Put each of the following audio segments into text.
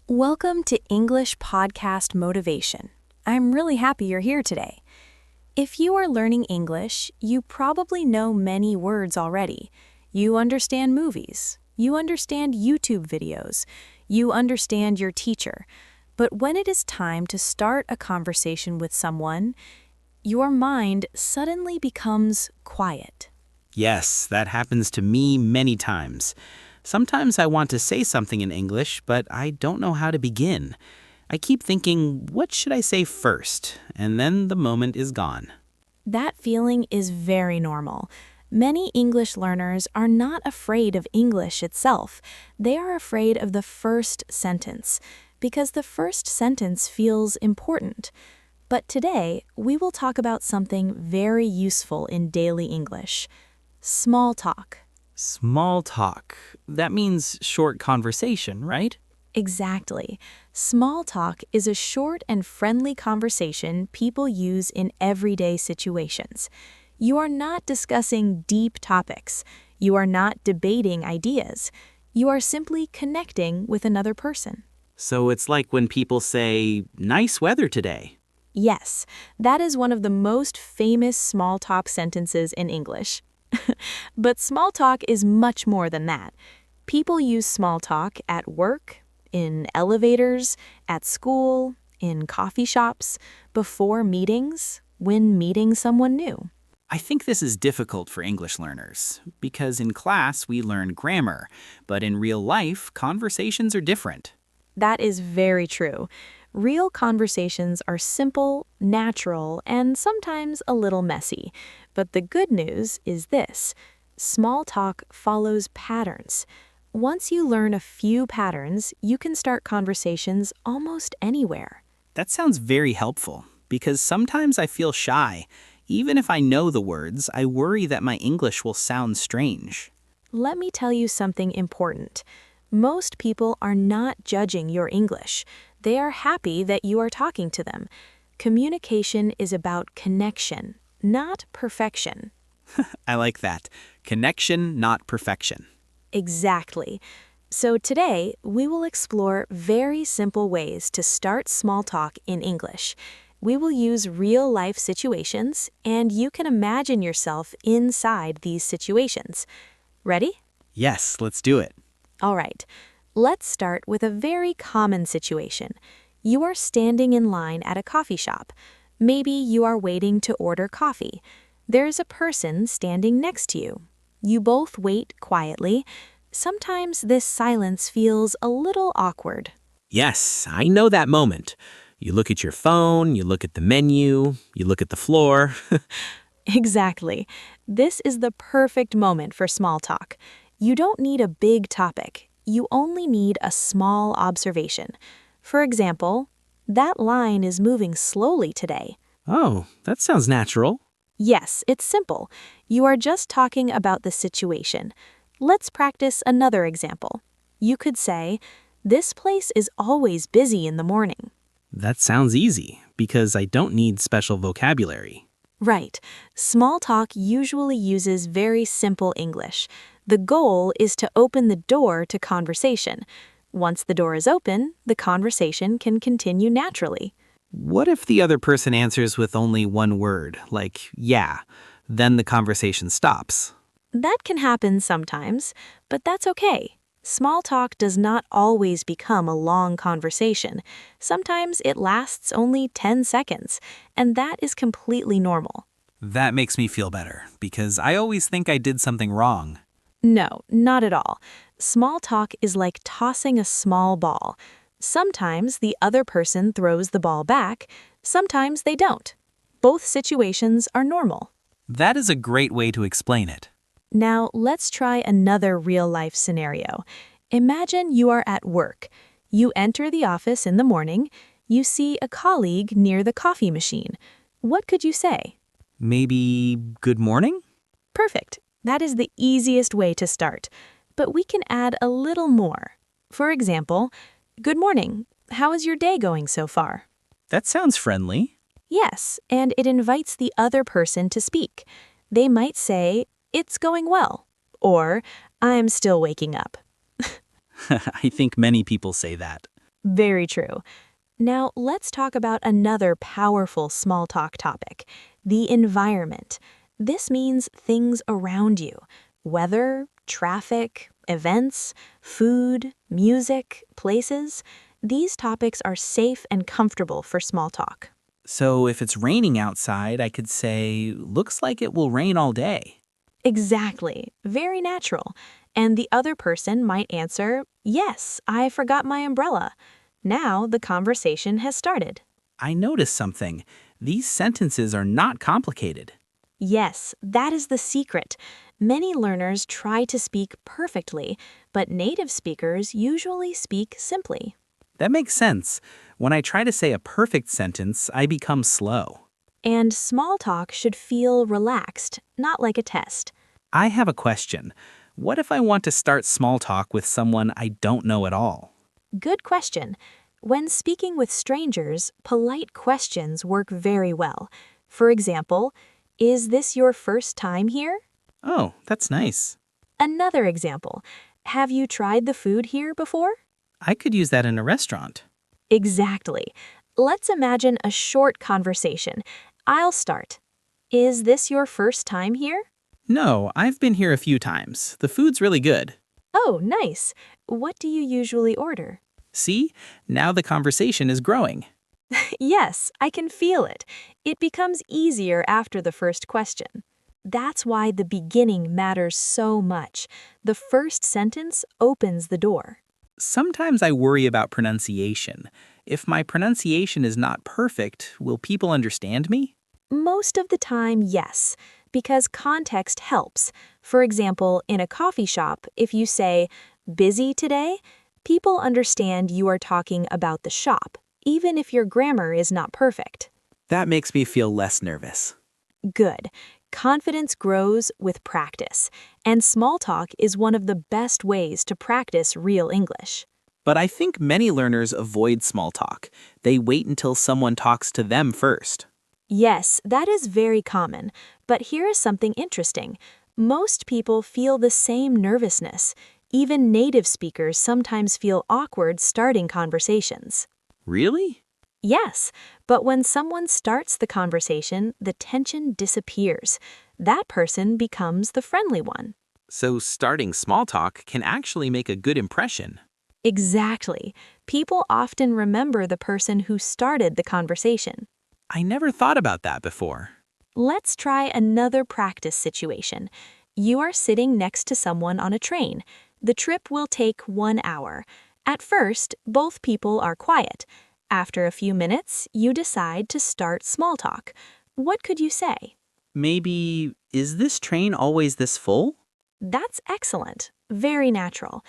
Welcome to English Podcast Motivation. I'm really happy you're here today. If you are learning English, you probably know many words already. You understand movies. You understand YouTube videos. You understand your teacher. But when it is time to start a conversation with someone, your mind suddenly becomes quiet. Yes, that happens to me many times. Sometimes I want to say something in English, but I don't know how to begin. I keep thinking, what should I say first? And then the moment is gone. That feeling is very normal. Many English learners are not afraid of English itself. They are afraid of the first sentence, because the first sentence feels important. But today, we will talk about something very useful in daily English: small talk. Small talk. That means short conversation, right? Exactly. Small talk is a short and friendly conversation people use in everyday situations. You are not discussing deep topics. You are not debating ideas. You are simply connecting with another person. So it's like when people say, nice weather today. Yes, that is one of the most famous small talk sentences in English. But small talk is much more than that. People use small talk at work, in elevators, at school, in coffee shops, before meetings, when meeting someone new. I think this is difficult for English learners, because in class we learn grammar, but in real life, conversations are different. That is very true. Real conversations are simple, natural, and sometimes a little messy. But the good news is this: small talk follows patterns. Once you learn a few patterns, you can start conversations almost anywhere. That sounds very helpful, because sometimes I feel shy. Even if I know the words, I worry that my English will sound strange. Let me tell you something important. Most people are not judging your English. They are happy that you are talking to them. Communication is about connection, not perfection. I like that. Connection, not perfection. Exactly. So today, we will explore very simple ways to start small talk in English. We will use real-life situations, and you can imagine yourself inside these situations. Ready? Yes, let's do it. All right, let's start with a very common situation. You are standing in line at a coffee shop. Maybe you are waiting to order coffee. There's a person standing next to you. You both wait quietly. Sometimes this silence feels a little awkward. Yes, I know that moment. You look at your phone, you look at the menu, you look at the floor. Exactly. This is the perfect moment for small talk. You don't need a big topic. You only need a small observation. For example, that line is moving slowly today. Oh, that sounds natural. Yes, it's simple. You are just talking about the situation. Let's practice another example. You could say, "This place is always busy in the morning." That sounds easy, because I don't need special vocabulary. Right. Small talk usually uses very simple English. The goal is to open the door to conversation. Once the door is open, the conversation can continue naturally. What if the other person answers with only one word, like, yeah? Then the conversation stops. That can happen sometimes, but that's okay. Small talk does not always become a long conversation. Sometimes it lasts only 10 seconds, and that is completely normal. That makes me feel better, because I always think I did something wrong. No, not at all. Small talk is like tossing a small ball. Sometimes the other person throws the ball back, sometimes they don't. Both situations are normal. That is a great way to explain it. Now, let's try another real-life scenario. Imagine you are at work. You enter the office in the morning. You see a colleague near the coffee machine. What could you say? Maybe good morning? Perfect. That is the easiest way to start. But we can add a little more. For example, "Good morning. How is your day going so far?" That sounds friendly. Yes, and it invites the other person to speak. They might say, "It's going well," or "I'm still waking up." I think many people say that. Very true. Now, let's talk about another powerful small talk topic, the environment. This means things around you: weather, traffic, events, food, music, places. These topics are safe and comfortable for small talk. So if it's raining outside, I could say, looks like it will rain all day. Exactly. Very natural. And the other person might answer, "Yes, I forgot my umbrella." Now the conversation has started. I noticed something. These sentences are not complicated. Yes, that is the secret. Many learners try to speak perfectly, but native speakers usually speak simply. That makes sense. When I try to say a perfect sentence, I become slow. And small talk should feel relaxed, not like a test. I have a question. What if I want to start small talk with someone I don't know at all? Good question. When speaking with strangers, polite questions work very well. For example, "Is this your first time here?" Oh, that's nice. Another example, "Have you tried the food here before?" I could use that in a restaurant. Exactly. Let's imagine a short conversation. I'll start. "Is this your first time here?" No, I've been here a few times. The food's really good. "Oh, nice. What do you usually order?" See? Now the conversation is growing. Yes, I can feel it. It becomes easier after the first question. That's why the beginning matters so much. The first sentence opens the door. Sometimes I worry about pronunciation. If my pronunciation is not perfect, will people understand me? Most of the time, yes, because context helps. For example, in a coffee shop, if you say, "Busy today?" people understand you are talking about the shop, even if your grammar is not perfect. That makes me feel less nervous. Good. Confidence grows with practice, and small talk is one of the best ways to practice real English. But I think many learners avoid small talk. They wait until someone talks to them first. Yes, that is very common, but here is something interesting. Most people feel the same nervousness. Even native speakers sometimes feel awkward starting conversations. Really? Yes, but when someone starts the conversation, the tension disappears. That person becomes the friendly one. So starting small talk can actually make a good impression. Exactly. People often remember the person who started the conversation. I never thought about that before. Let's try another practice situation. You are sitting next to someone on a train. The trip will take 1 hour. At first, both people are quiet. After a few minutes, you decide to start small talk. What could you say? Maybe, is this train always this full? That's excellent. Very natural.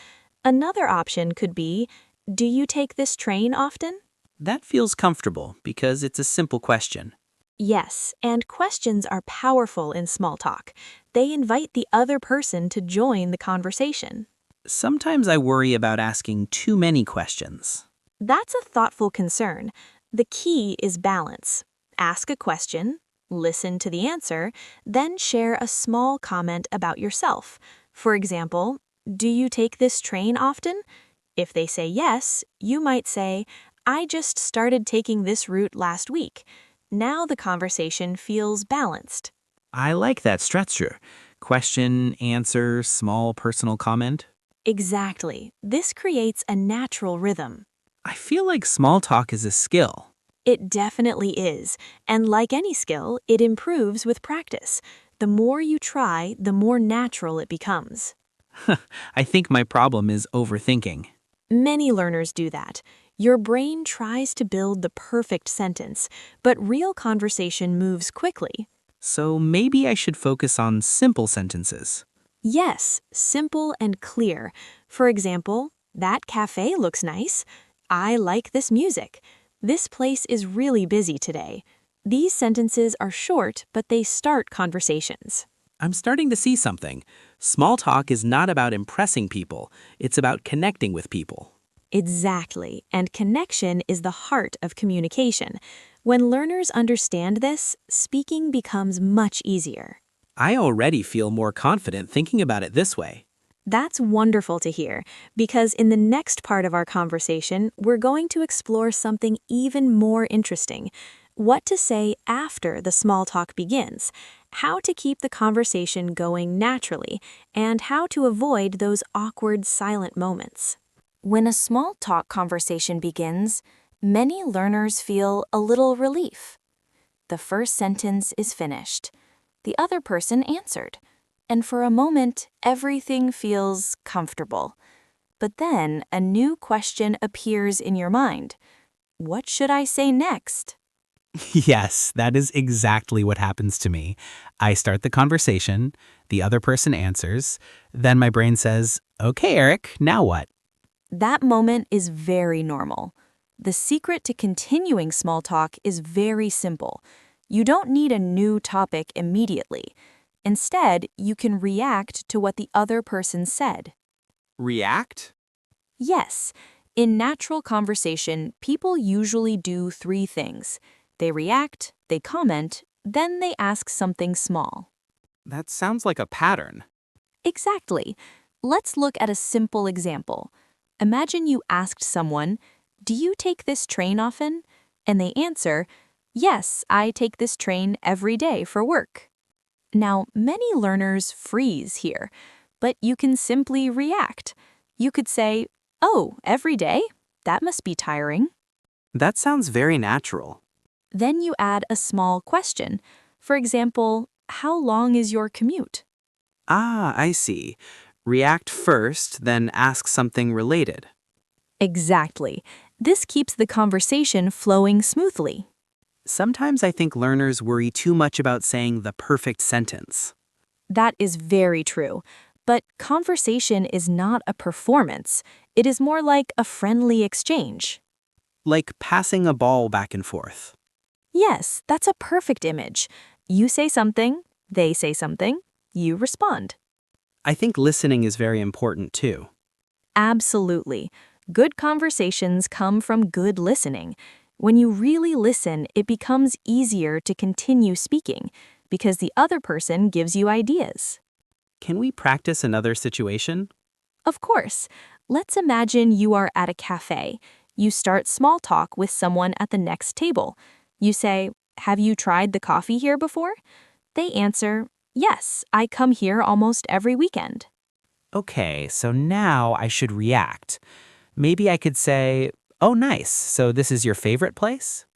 Another option could be, "Do you take this train often?" That feels comfortable because it's a simple question. Yes, and questions are powerful in small talk. They invite the other person to join the conversation. Sometimes I worry about asking too many questions. That's a thoughtful concern. The key is balance. Ask a question, listen to the answer, then share a small comment about yourself. For example, "Do you take this train often?" If they say yes, you might say, "I just started taking this route last week." Now the conversation feels balanced. I like that structure. Question, answer, small personal comment. Exactly. This creates a natural rhythm. I feel like small talk is a skill. It definitely is, and like any skill, it improves with practice. The more you try, the more natural it becomes. I think my problem is overthinking. Many learners do that. Your brain tries to build the perfect sentence, but real conversation moves quickly. So maybe I should focus on simple sentences. Yes, simple and clear. For example, "That cafe looks nice." "I like this music." "This place is really busy today." These sentences are short, but they start conversations. I'm starting to see something. Small talk is not about impressing people, it's about connecting with people. Exactly, and connection is the heart of communication. When learners understand this, speaking becomes much easier. I already feel more confident thinking about it this way. That's wonderful to hear, because in the next part of our conversation, we're going to explore something even more interesting. What to say after the small talk begins, how to keep the conversation going naturally, and how to avoid those awkward silent moments. When a small talk conversation begins, many learners feel a little relief. The first sentence is finished. The other person answered. And for a moment, everything feels comfortable. But then a new question appears in your mind. What should I say next? Yes, that is exactly what happens to me. I start the conversation, the other person answers, then my brain says, "Okay, Eric, now what?" That moment is very normal. The secret to continuing small talk is very simple. You don't need a new topic immediately. Instead, you can react to what the other person said. React? Yes, in natural conversation, people usually do three things. They react, they comment, then they ask something small. That sounds like a pattern. Exactly. Let's look at a simple example. Imagine you asked someone, "Do you take this train often?" And they answer, "Yes, I take this train every day for work." Now, many learners freeze here, but you can simply react. You could say, "Oh, every day? That must be tiring." That sounds very natural. Then you add a small question. For example, "How long is your commute?" Ah, I see. React first, then ask something related. Exactly. This keeps the conversation flowing smoothly. Sometimes I think learners worry too much about saying the perfect sentence. That is very true. But conversation is not a performance. It is more like a friendly exchange. Like passing a ball back and forth. Yes, that's a perfect image. You say something, they say something, you respond. I think listening is very important too. Absolutely. Good conversations come from good listening. When you really listen, it becomes easier to continue speaking because the other person gives you ideas. Can we practice another situation? Of course, let's imagine you are at a cafe. You start small talk with someone at the next table. You say, "Have you tried the coffee here before?" They answer, "Yes, I come here almost every weekend." Okay, so now I should react. Maybe I could say, "Oh, nice. So this is your favorite place?"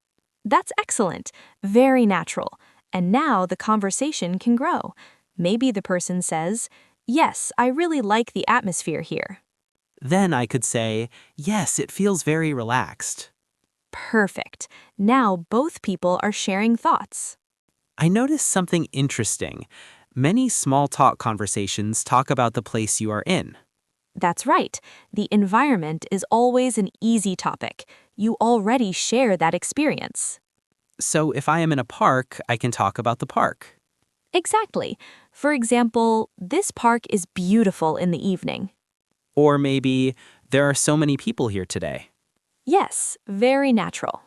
That's excellent, very natural. And now the conversation can grow. Maybe the person says, "Yes, I really like the atmosphere here." Then I could say, "Yes, it feels very relaxed." Perfect. Now both people are sharing thoughts. I noticed something interesting. Many small talk conversations talk about the place you are in. That's right. The environment is always an easy topic. You already share that experience. So if I am in a park, I can talk about the park. Exactly. For example, "This park is beautiful in the evening." Or maybe, "There are so many people here today." Yes, very natural.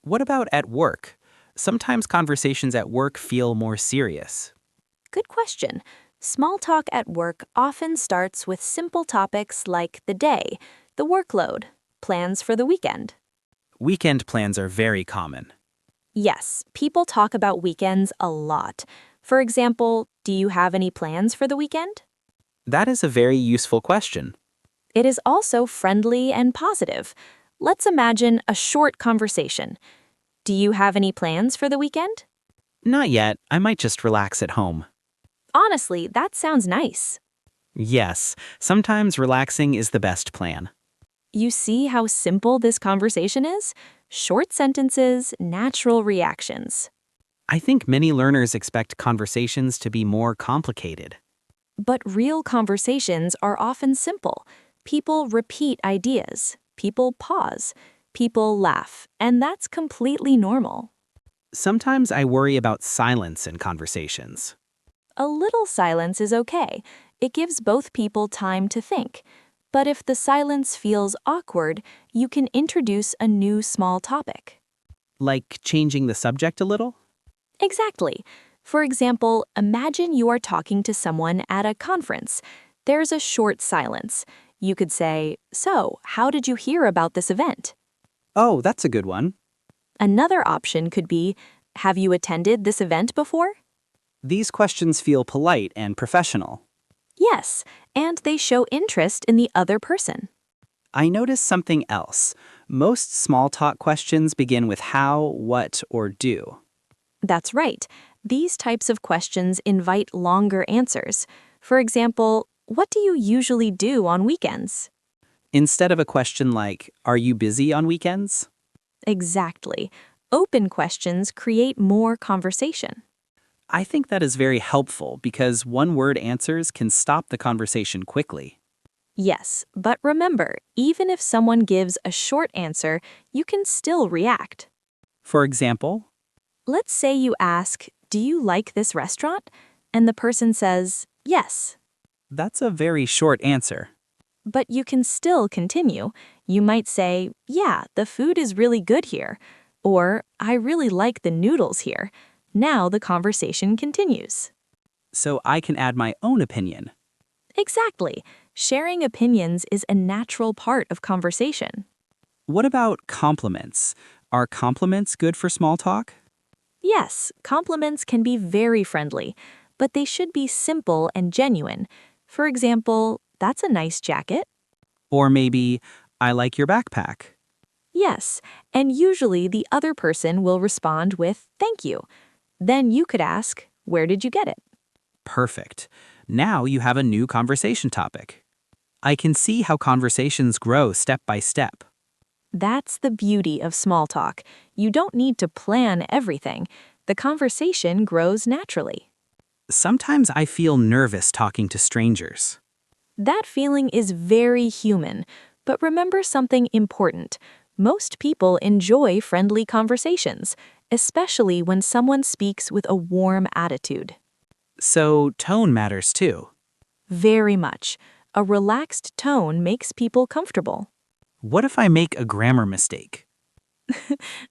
What about at work? Sometimes conversations at work feel more serious. Good question. Small talk at work often starts with simple topics like the day, the workload, plans for the weekend. Weekend plans are very common. Yes, people talk about weekends a lot. For example, "Do you have any plans for the weekend?" That is a very useful question. It is also friendly and positive. Let's imagine a short conversation. "Do you have any plans for the weekend?" Not yet, I might just relax at home. Honestly, that sounds nice. Yes, sometimes relaxing is the best plan. You see how simple this conversation is? Short sentences, natural reactions. I think many learners expect conversations to be more complicated. But real conversations are often simple. People repeat ideas. People pause. People laugh. And that's completely normal. Sometimes I worry about silence in conversations. A little silence is okay. It gives both people time to think. But if the silence feels awkward, you can introduce a new small topic. Like changing the subject a little? Exactly. For example, imagine you are talking to someone at a conference. There's a short silence. You could say, "So, how did you hear about this event?" Oh, that's a good one. Another option could be, "Have you attended this event before?" These questions feel polite and professional. Yes, and they show interest in the other person. I noticed something else. Most small talk questions begin with how, what, or do. That's right. These types of questions invite longer answers. For example, what do you usually do on weekends? Instead of a question like, are you busy on weekends? Exactly. Open questions create more conversation. I think that is very helpful because one-word answers can stop the conversation quickly. Yes, but remember, even if someone gives a short answer, you can still react. For example, Let's say you ask, "Do you like this restaurant?" And the person says, "Yes." that's a very short answer. But you can still continue. You might say, "Yeah, the food is really good here." Or, "I really like the noodles here." Now the conversation continues. So I can add my own opinion. Exactly. Sharing opinions is a natural part of conversation. What about compliments? Are compliments good for small talk? Yes, compliments can be very friendly, but they should be simple and genuine. For example, "That's a nice jacket." Or maybe, I like your backpack. Yes, and usually the other person will respond with "Thank you." Then you could ask, "Where did you get it?" Perfect. Now you have a new conversation topic. I can see how conversations grow step by step. That's the beauty of small talk. You don't need to plan everything. The conversation grows naturally. Sometimes I feel nervous talking to strangers. That feeling is very human, but remember something important. Most people enjoy friendly conversations, especially when someone speaks with a warm attitude. So tone matters too. Very much. A relaxed tone makes people comfortable. What if I make a grammar mistake?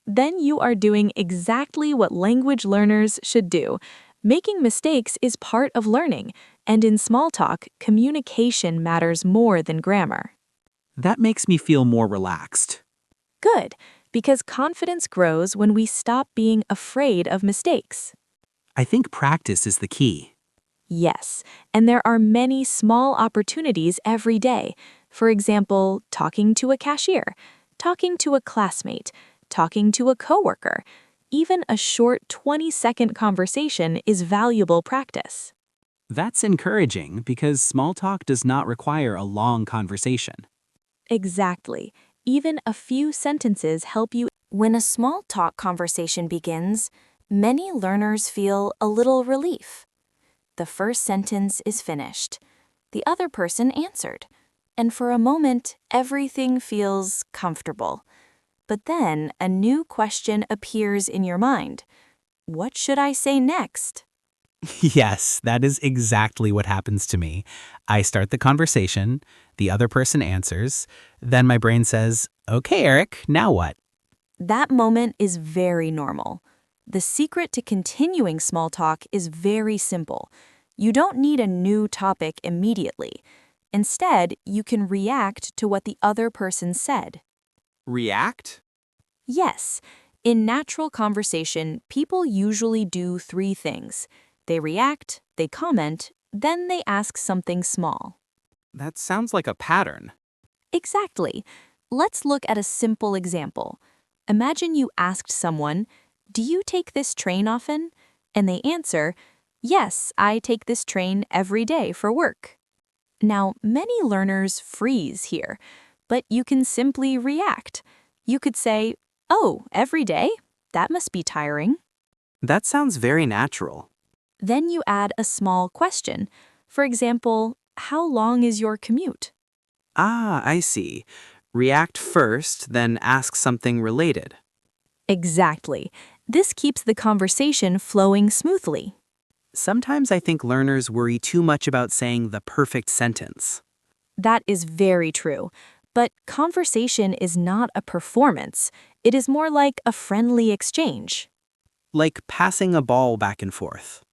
Then you are doing exactly what language learners should do. Making mistakes is part of learning, and in small talk, communication matters more than grammar. That makes me feel more relaxed. Good, because confidence grows when we stop being afraid of mistakes. I think practice is the key. Yes, and there are many small opportunities every day. For example, talking to a cashier, talking to a classmate, talking to a coworker. Even a short 20-second conversation is valuable practice. That's encouraging because small talk does not require a long conversation. Exactly. Even a few sentences help you. When a small talk conversation begins, many learners feel a little relief. The first sentence is finished. The other person answered. And for a moment, everything feels comfortable. But then a new question appears in your mind. What should I say next? Yes, that is exactly what happens to me. I start the conversation, the other person answers, then my brain says, "Okay, Eric, now what?" That moment is very normal. The secret to continuing small talk is very simple. You don't need a new topic immediately. Instead, you can react to what the other person said. React? Yes, in natural conversation, people usually do three things. They react, they comment, then they ask something small. That sounds like a pattern. Exactly. Let's look at a simple example. Imagine you asked someone, "Do you take this train often?" And they answer, "Yes, I take this train every day for work." Now, many learners freeze here, but you can simply react. You could say, "Oh, every day? That must be tiring." That sounds very natural. Then you add a small question. For example, "How long is your commute?" Ah, I see. React first, then ask something related. Exactly. This keeps the conversation flowing smoothly. Sometimes I think learners worry too much about saying the perfect sentence. That is very true. But conversation is not a performance. It is more like a friendly exchange. Like passing a ball back and forth.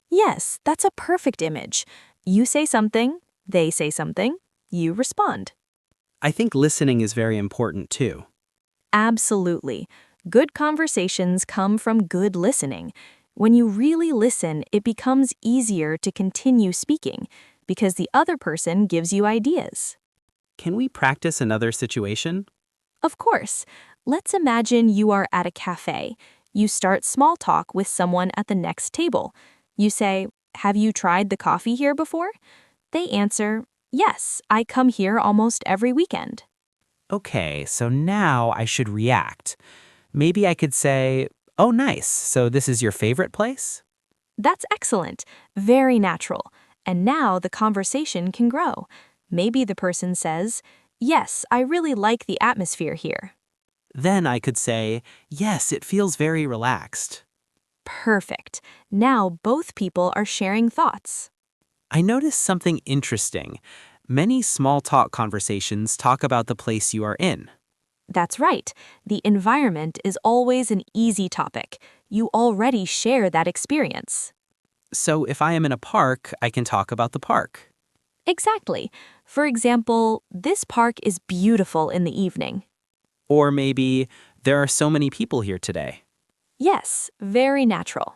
Yes, that's a perfect image. You say something, They say something, you respond. I think listening is very important too. Absolutely. Good conversations come from good listening. When you really listen, it becomes easier to continue speaking because the other person gives you ideas. Can we practice another situation? Of course, let's imagine you are at a cafe. You start small talk with someone at the next table. You say, "Have you tried the coffee here before?" They answer, "Yes, I come here almost every weekend." Okay, so now I should react. Maybe I could say, "Oh, nice. So this is your favorite place?" That's excellent, very natural. And now the conversation can grow. Maybe the person says, "Yes, I really like the atmosphere here." Then I could say, "Yes, it feels very relaxed." Perfect. Now both people are sharing thoughts. I noticed something interesting. Many small talk conversations talk about the place you are in. That's right. The environment is always an easy topic. You already share that experience. So if I am in a park, I can talk about the park. Exactly. For example, this park is beautiful in the evening. Or maybe, there are so many people here today. Yes, very natural.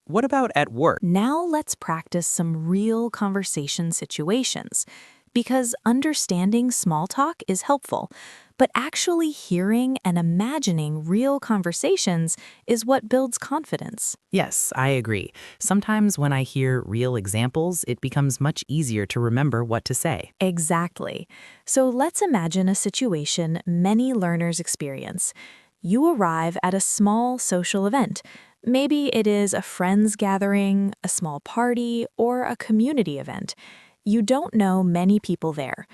What about at work? Now let's practice some real conversation situations. Because understanding small talk is helpful, but actually hearing and imagining real conversations is what builds confidence. Yes, I agree. Sometimes when I hear real examples, it becomes much easier to remember what to say. Exactly. So let's imagine a situation many learners experience. You arrive at a small social event. Maybe it is a friends gathering, a small party, or a community event. You don't know many people there.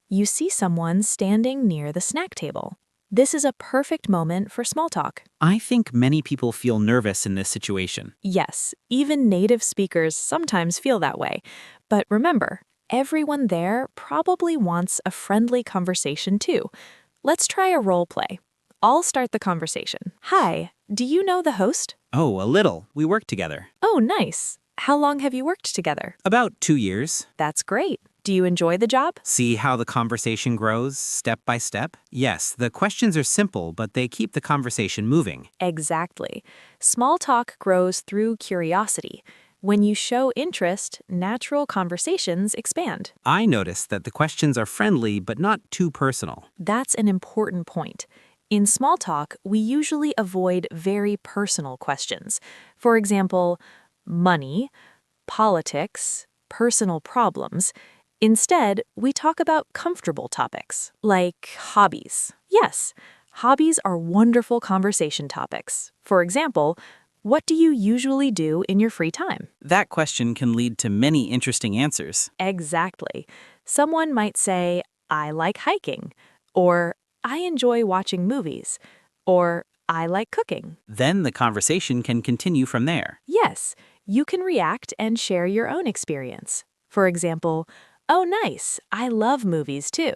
You see someone standing near the snack table. This is a perfect moment for small talk. I think many people feel nervous in this situation. Yes, even native speakers sometimes feel that way. But remember, everyone there probably wants a friendly conversation too. Let's try a role play. I'll start the conversation. Hi, do you know the host? Oh, a little. We work together. Oh, nice. How long have you worked together? About 2 years. That's great. Do you enjoy the job? See how the conversation grows step by step? Yes, the questions are simple, but they keep the conversation moving. Exactly. Small talk grows through curiosity. When you show interest, natural conversations expand. I notice that the questions are friendly but not too personal. That's an important point. In small talk, we usually avoid very personal questions. For example, money, politics, personal problems. Instead, we talk about comfortable topics, like hobbies. Yes, hobbies are wonderful conversation topics. For example, what do you usually do in your free time? That question can lead to many interesting answers. Exactly. Someone might say, "I like hiking," or "I enjoy watching movies," or "I like cooking." Then the conversation can continue from there. Yes, you can react and share your own experience. For example, "Oh, nice, I love movies too."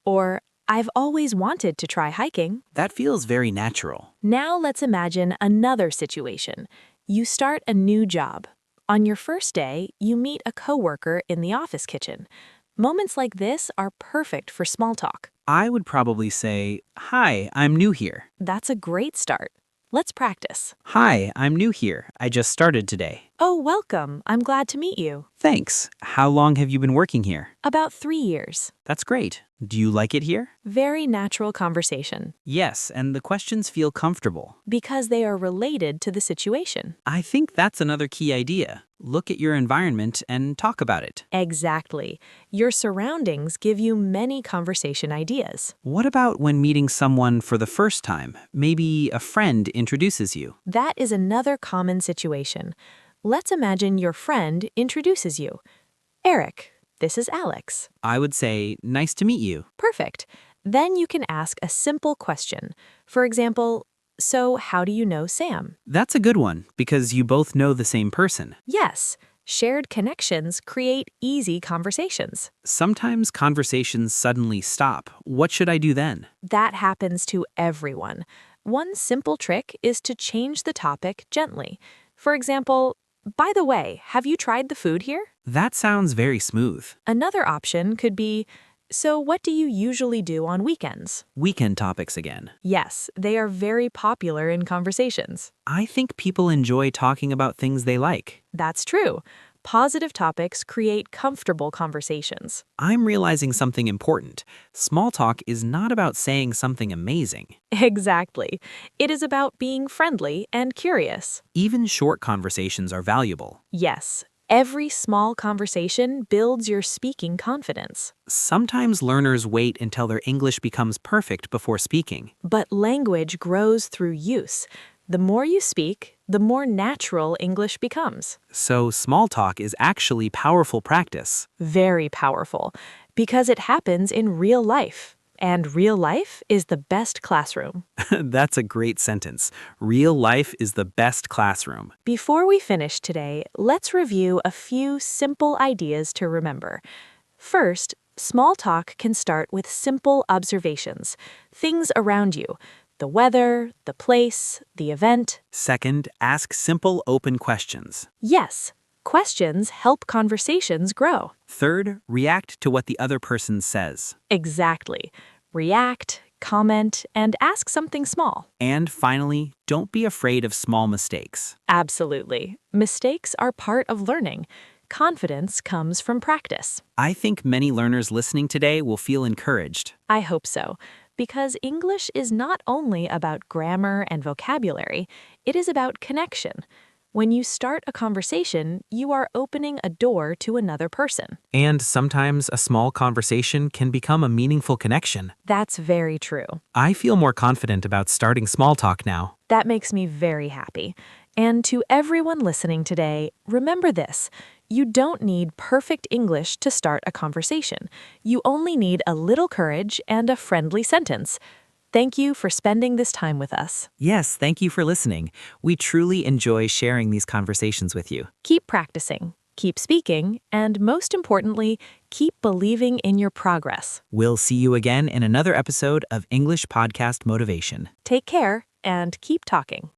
Or, "I've always wanted to try hiking." That feels very natural. Now let's imagine another situation. You start a new job. On your first day, you meet a coworker in the office kitchen. Moments like this are perfect for small talk. I would probably say, "Hi, I'm new here." That's a great start. Let's practice. Hi, I'm new here. I just started today. Oh, welcome. I'm glad to meet you. Thanks. How long have you been working here? About 3 years. That's great. Do you like it here? Very natural conversation Yes, and the questions feel comfortable. because they are related to the situation. I think that's another key idea. Look at your environment and talk about it. Exactly. Your surroundings give you many conversation ideas. What about when meeting someone for the first time? Maybe a friend introduces you. That is another common situation. Let's imagine your friend introduces you. "Eric, this is Alex." I would say, "Nice to meet you." Perfect. Then you can ask a simple question. For example, "So how do you know Sam?" That's a good one because you both know the same person. Yes, shared connections create easy conversations. Sometimes conversations suddenly stop. What should I do then? That happens to everyone. One simple trick is to change the topic gently. For example, By the way, have you tried the food here? That sounds very smooth. Another option could be, so what do you usually do on weekends? Weekend topics again. Yes, they are very popular in conversations. I think people enjoy talking about things they like. That's true. Positive topics create comfortable conversations. I'm realizing something important. Small talk is not about saying something amazing. Exactly. It is about being friendly and curious. Even short conversations are valuable. Yes, every small conversation builds your speaking confidence. Sometimes learners wait until their English becomes perfect before speaking. But language grows through use. The more you speak, the more natural English becomes. So small talk is actually powerful practice. Very powerful, because it happens in real life. And real life is the best classroom. That's a great sentence. Real life is the best classroom. Before we finish today, let's review a few simple ideas to remember. First, small talk can start with simple observations, things around you, the weather, the place, the event. Second, ask simple, open questions. Yes, questions help conversations grow. Third, react to what the other person says. Exactly. React, comment, and ask something small. And finally, don't be afraid of small mistakes. Absolutely. Mistakes are part of learning. Confidence comes from practice. I think many learners listening today will feel encouraged. I hope so, because English is not only about grammar and vocabulary, it is about connection. When you start a conversation, you are opening a door to another person. And sometimes a small conversation can become a meaningful connection. That's very true. I feel more confident about starting small talk now. That makes me very happy. And to everyone listening today, remember this. You don't need perfect English to start a conversation. You only need a little courage and a friendly sentence. Thank you for spending this time with us. Yes, thank you for listening. We truly enjoy sharing these conversations with you. Keep practicing, keep speaking, and most importantly, keep believing in your progress. We'll see you again in another episode of English Podcast Motivation. Take care and keep talking.